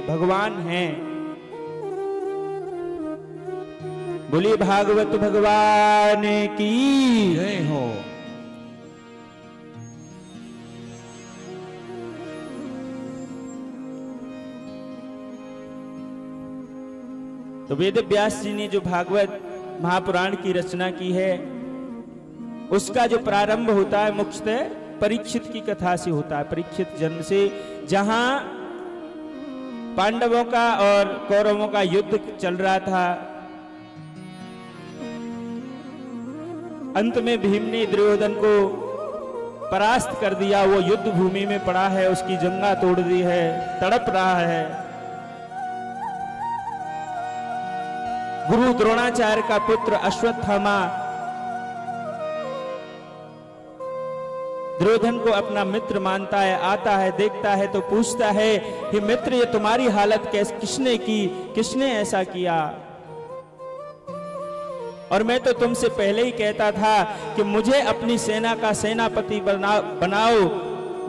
भगवान हैं। बोलिए भागवत भगवान की जय हो। तो वेद व्यास जी ने जो भागवत महापुराण की रचना की है, उसका जो प्रारंभ होता है मुख्यतः परीक्षित की कथा से होता है, परीक्षित जन्म से, जहां पांडवों का और कौरवों का युद्ध चल रहा था। अंत में भीम ने दुर्योधन को परास्त कर दिया, वो युद्ध भूमि में पड़ा है, उसकी जंगा तोड़ दी है, तड़प रहा है। गुरु द्रोणाचार्य का पुत्र अश्वत्थामा दुर्योधन को अपना मित्र मानता है, आता है, देखता है तो पूछता है कि मित्र, ये तुम्हारी हालत किसने की, किसने ऐसा किया? और मैं तो तुमसे पहले ही कहता था कि मुझे अपनी सेना का सेनापति बनाओ,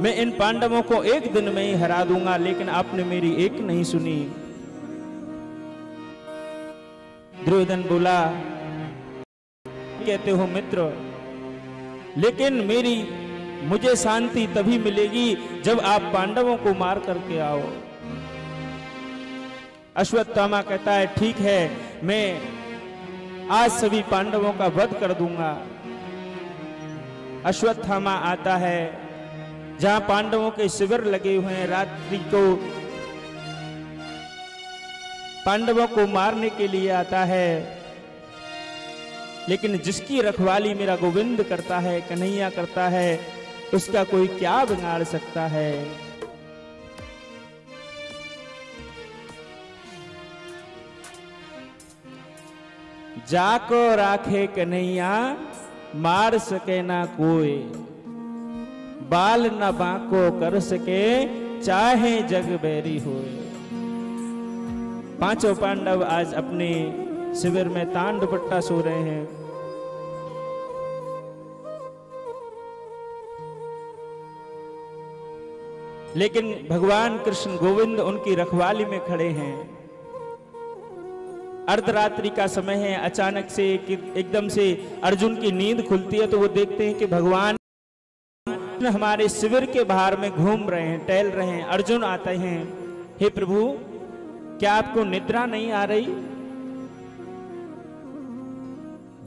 मैं इन पांडवों को एक दिन में ही हरा दूंगा, लेकिन आपने मेरी एक नहीं सुनी। दुर्योधन बोला, कहते हो मित्र, लेकिन मुझे शांति तभी मिलेगी जब आप पांडवों को मार करके आओ। अश्वत्थामा कहता है ठीक है, मैं आज सभी पांडवों का वध कर दूंगा। अश्वत्थामा आता है जहां पांडवों के शिविर लगे हुए हैं, रात्रि को पांडवों को मारने के लिए आता है, लेकिन जिसकी रखवाली मेरा गोविंद करता है, कन्हैया करता है, उसका कोई क्या बिगाड़ सकता है। जाको राखे कन्हैया, मार सके ना कोई, बाल न बांको कर सके, चाहे जग बैरी होए। पांचों पांडव आज अपने शिविर में तांड दुपट्टा सो रहे हैं। लेकिन भगवान कृष्ण गोविंद उनकी रखवाली में खड़े हैं। अर्धरात्रि का समय है, अचानक से एकदम से अर्जुन की नींद खुलती है, तो वो देखते हैं कि भगवान हमारे शिविर के बाहर में घूम रहे हैं, टहल रहे हैं। अर्जुन आते हैं, हे प्रभु, क्या आपको निद्रा नहीं आ रही?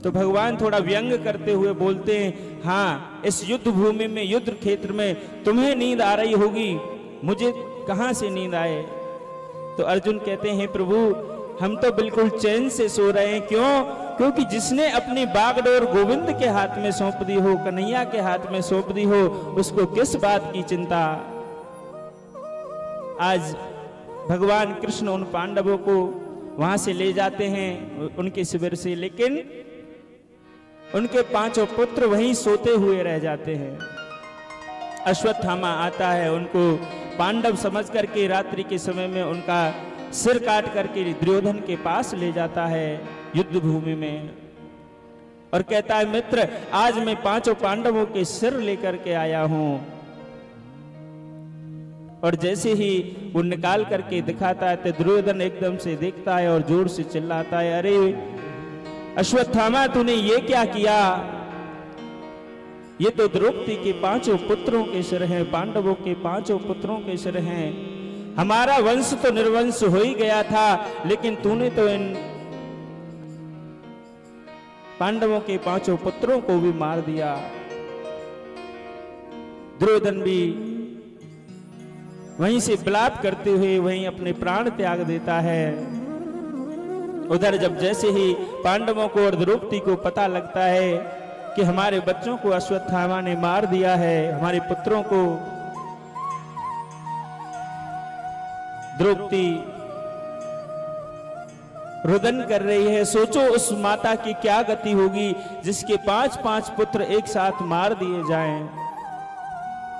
तो भगवान थोड़ा व्यंग करते हुए बोलते हैं, हाँ, इस युद्ध भूमि में, युद्ध क्षेत्र में तुम्हें नींद आ रही होगी, मुझे कहां से नींद आए? तो अर्जुन कहते हैं, प्रभु, हम तो बिल्कुल चैन से सो रहे हैं। क्यों? क्योंकि जिसने अपनी बागडोर गोविंद के हाथ में सौंप दी हो, कन्हैया के हाथ में सौंप दी हो, उसको किस बात की चिंता। आज भगवान कृष्ण उन पांडवों को वहां से ले जाते हैं, उनके शिविर से, लेकिन उनके पांचों पुत्र वहीं सोते हुए रह जाते हैं। अश्वत्थामा आता है, उनको पांडव समझ करके रात्रि के समय में उनका सिर काट करके दुर्योधन के पास ले जाता है युद्ध भूमि में, और कहता है, मित्र, आज मैं पांचों पांडवों के सिर लेकर के आया हूं। और जैसे ही वो निकाल करके दिखाता है तो दुर्योधन एकदम से देखता है और जोर से चिल्लाता है, अरे अश्वत्थामा, तूने ये क्या किया? ये तो द्रौपदी के पांचों पुत्रों के सिर हैं, पांडवों के पांचों पुत्रों के सिर हैं। हमारा वंश तो निर्वंश हो ही गया था, लेकिन तूने तो इन पांडवों के पांचों पुत्रों को भी मार दिया। दुर्योधन भी वहीं से विलाप करते हुए वहीं अपने प्राण त्याग देता है। उधर जब जैसे ही पांडवों को और द्रौपदी को पता लगता है कि हमारे बच्चों को अश्वत्थामा ने मार दिया है, हमारे पुत्रों को, द्रौपदी रुदन कर रही है। सोचो उस माता की क्या गति होगी जिसके 5-5 पुत्र एक साथ मार दिए जाएं।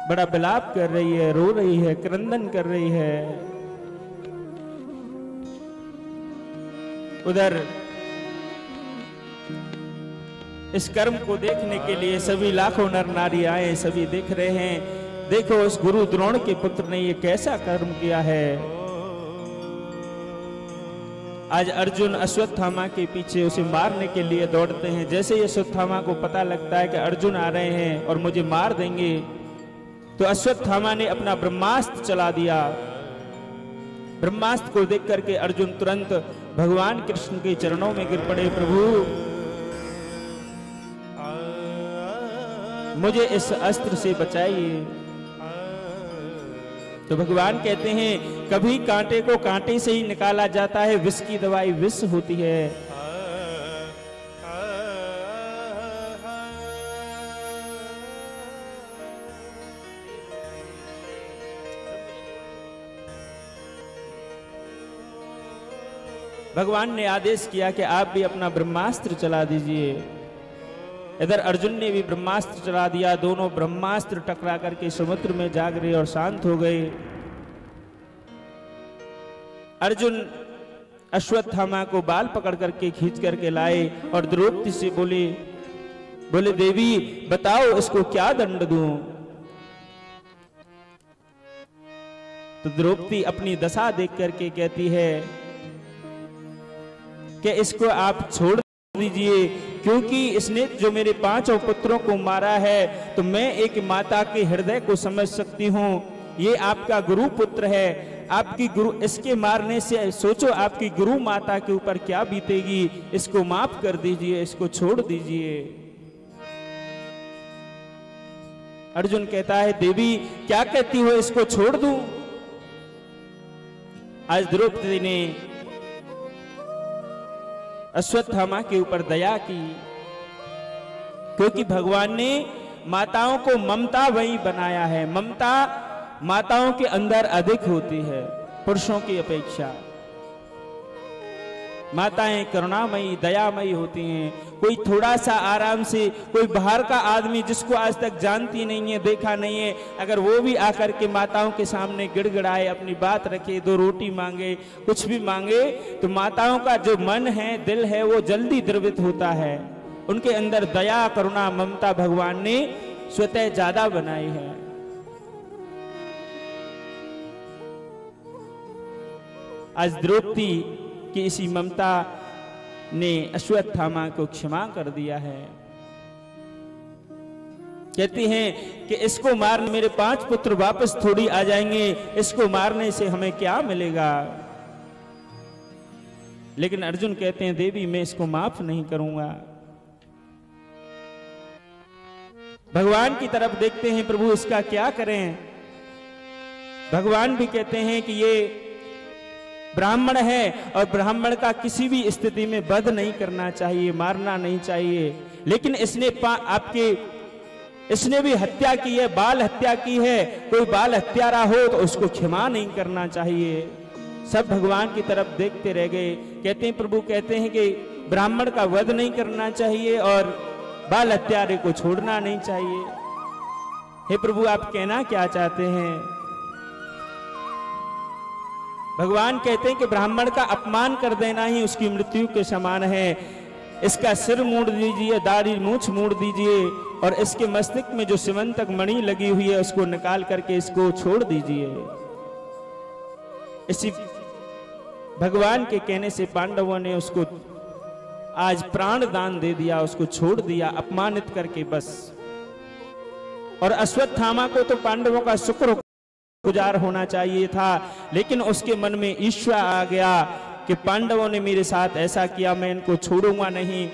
बड़ा विलाप कर रही है, रो रही है, क्रंदन कर रही है। उधर इस कर्म को देखने के लिए सभी लाखों नर नारी आए, सभी देख रहे हैं, देखो उस गुरु द्रोण के पुत्र ने ये कैसा कर्म किया है। आज अर्जुन अश्वत्थामा के पीछे उसे मारने के लिए दौड़ते हैं। जैसे ही अश्वत्थामा को पता लगता है कि अर्जुन आ रहे हैं और मुझे मार देंगे, तो अश्वत्थामा ने अपना ब्रह्मास्त्र चला दिया। ब्रह्मास्त्र को देख करके अर्जुन तुरंत भगवान कृष्ण के चरणों में गिर पड़े, प्रभु मुझे इस अस्त्र से बचाइए। तो भगवान कहते हैं कभी कांटे को कांटे से ही निकाला जाता है, विष की दवाई विष होती है। भगवान ने आदेश किया कि आप भी अपना ब्रह्मास्त्र चला दीजिए। इधर अर्जुन ने भी ब्रह्मास्त्र चला दिया। दोनों ब्रह्मास्त्र टकरा करके समुद्र में जा गिरे और शांत हो गए। अर्जुन अश्वत्थामा को बाल पकड़ करके खींच करके लाए और द्रौपदी से बोले देवी बताओ इसको क्या दंड दूं। तो द्रौपदी अपनी दशा देख करके कहती है कि इसको आप छोड़ दीजिए, क्योंकि इसने जो मेरे 5 पुत्रों को मारा है, तो मैं एक माता के हृदय को समझ सकती हूँ। ये आपका गुरु पुत्र है, आपकी गुरु, इसके मारने से सोचो आपकी गुरु माता के ऊपर क्या बीतेगी। इसको माफ कर दीजिए, इसको छोड़ दीजिए। अर्जुन कहता है देवी क्या कहती हो, इसको छोड़ दूं। आज द्रौपदी ने अश्वत्थामा के ऊपर दया की, क्योंकि भगवान ने माताओं को ममता वही बनाया है। ममता माताओं के अंदर अधिक होती है पुरुषों की अपेक्षा। माताएं करुणामयी दयामयी होती हैं। कोई थोड़ा सा आराम से, कोई बाहर का आदमी जिसको आज तक जानती नहीं है, देखा नहीं है, अगर वो भी आकर के माताओं के सामने गिड़गिड़ाए, अपनी बात रखे, 2 रोटी मांगे, कुछ भी मांगे, तो माताओं का जो मन है, दिल है, वो जल्दी द्रवित होता है। उनके अंदर दया करुणा ममता भगवान ने स्वतः ज्यादा बनाई है। आज द्रौपदी कि इसी ममता ने अश्वत्थामा को क्षमा कर दिया है। कहती हैं कि इसको मारने मेरे 5 पुत्र वापस थोड़ी आ जाएंगे, इसको मारने से हमें क्या मिलेगा। लेकिन अर्जुन कहते हैं देवी मैं इसको माफ नहीं करूंगा। भगवान की तरफ देखते हैं, प्रभु इसका क्या करें। भगवान भी कहते हैं कि ये ब्राह्मण है और ब्राह्मण का किसी भी स्थिति में वध नहीं करना चाहिए, मारना नहीं चाहिए। लेकिन इसने भी हत्या की है, बाल हत्या की है। कोई बाल हत्यारा हो तो उसको क्षमा नहीं करना चाहिए। सब भगवान की तरफ देखते रह गए। कहते हैं प्रभु कहते हैं कि ब्राह्मण का वध नहीं करना चाहिए और बाल हत्यारे को छोड़ना नहीं चाहिए। हे प्रभु आप कहना क्या चाहते हैं। भगवान कहते हैं कि ब्राह्मण का अपमान कर देना ही उसकी मृत्यु के समान है। इसका सिर मोड़ दीजिए, दाढ़ी मूछ मोड़ दीजिए और इसके मस्तिष्क में जो सिमंतक मणि लगी हुई है उसको निकाल करके इसको छोड़ दीजिए। इसी भगवान के कहने से पांडवों ने उसको आज प्राण दान दे दिया, उसको छोड़ दिया अपमानित करके बस। और अश्वत्थामा को तो पांडवों का शुक्र गुजार होना चाहिए था, लेकिन उसके मन में ईर्ष्या आ गया कि पांडवों ने मेरे साथ ऐसा किया, मैं इनको छोड़ूंगा नहीं।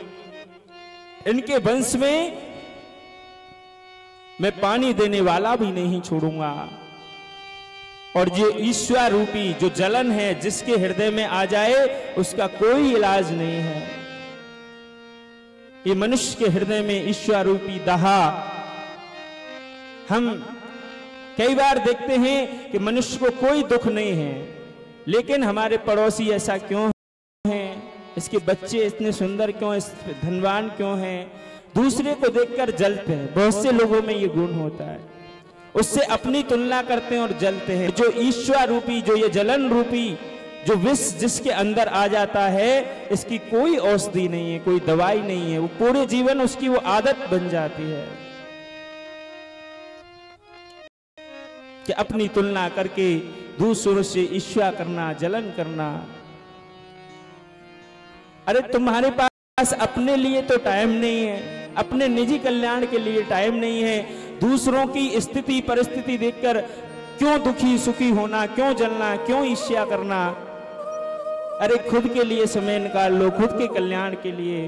इनके वंश में मैं पानी देने वाला भी नहीं छोड़ूंगा। और ये ईर्ष्या रूपी जो जलन है जिसके हृदय में आ जाए उसका कोई इलाज नहीं है। ये मनुष्य के हृदय में ईर्ष्या रूपी दहा। हम कई बार देखते हैं कि मनुष्य को कोई दुख नहीं है, लेकिन हमारे पड़ोसी ऐसा क्यों हैं, इसके बच्चे इतने सुंदर क्यों, इस धनवान क्यों हैं, दूसरे को देखकर जलते हैं। बहुत से लोगों में ये गुण होता है, उससे अपनी तुलना करते हैं और जलते हैं। जो ईर्ष्या रूपी, जो ये जलन रूपी जो विष जिसके अंदर आ जाता है, इसकी कोई औषधि नहीं है, कोई दवाई नहीं है। वो पूरे जीवन उसकी वो आदत बन जाती है कि अपनी तुलना करके दूसरों से ईर्ष्या करना, जलन करना। अरे तुम्हारे पास अपने लिए तो टाइम नहीं है, अपने निजी कल्याण के लिए टाइम नहीं है। दूसरों की स्थिति परिस्थिति देखकर क्यों दुखी सुखी होना, क्यों जलना, क्यों ईर्ष्या करना। अरे खुद के लिए समय निकाल लो, खुद के कल्याण के लिए